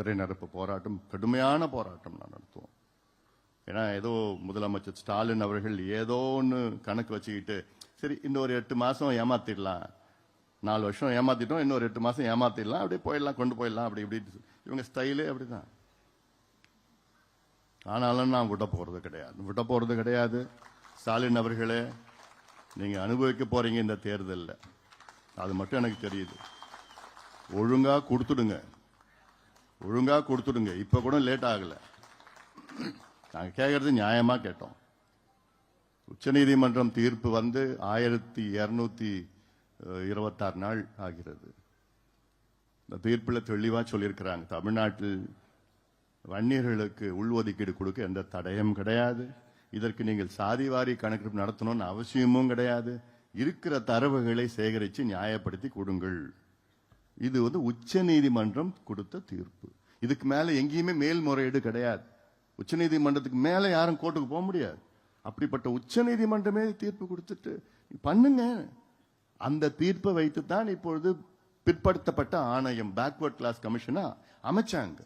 சிறை நிரப்பு போராட்டம் கடுமையான போராட்டம் நான் நடத்துவோம். ஏன்னா ஏதோ முதலமைச்சர் ஸ்டாலின் அவர்கள் ஏதோ ஒன்று கணக்கு வச்சுக்கிட்டு சரி இன்னொரு 8 மாசம் ஏமாத்திடலாம், 4 வருஷம் ஏமாத்திட்டோம், இன்னொரு 8 மாசம் ஏமாத்திடலாம், அப்படியே போயிடலாம், கொண்டு போயிடலாம், அப்படி இப்படி இவங்க ஸ்டைலே அப்படிதான். ஆனாலும் நான் விட போறது கிடையாது. ஸ்டாலின் அவர்களே, நீங்க அனுபவிக்க போறீங்க இந்த தேர்தலில், அது மட்டும் எனக்கு தெரியுது. ஒழுங்கா கொடுத்துடுங்க. இப்ப கூட லேட் ஆகல. நாங்க கேட்கறது நியாயமா கேட்டோம். உச்சநீதிமன்றம் தீர்ப்பு வந்து 1226 நாள் ஆகிறது. இந்த தீர்ப்பில் தெளிவா சொல்லியிருக்கிறாங்க, தமிழ்நாட்டில் வன்னியர்களுக்கு உள்ஒதுக்கீடு கொடுக்க எந்த தடயம் கிடையாது. இதற்கு நீங்கள் சாதிவாரி கணக்கெடுப்பு நடத்தணும்னு அவசியமும் கிடையாது. இருக்கிற தரவுகளை சேகரித்து நியாயப்படுத்தி கொடுங்கள். இது வந்து உச்ச நீதிமன்றம் கொடுத்த தீர்ப்பு. இதுக்கு மேல எங்கேயுமே மேல்முறையீடு கிடையாது. உச்ச நீதிமன்றத்துக்கு மேல யாரும் கோர்ட்டுக்கு போக முடியாது. அப்படிப்பட்ட உச்ச நீதிமன்றமே தீர்ப்பு கொடுத்துட்டு பண்ணுங்க. அந்த தீர்ப்பை வைத்துத்தான் இப்பொழுது பிற்படுத்தப்பட்ட ஆணையம், பேக்வர்ட் கிளாஸ் கமிஷனா அமைச்சாங்க.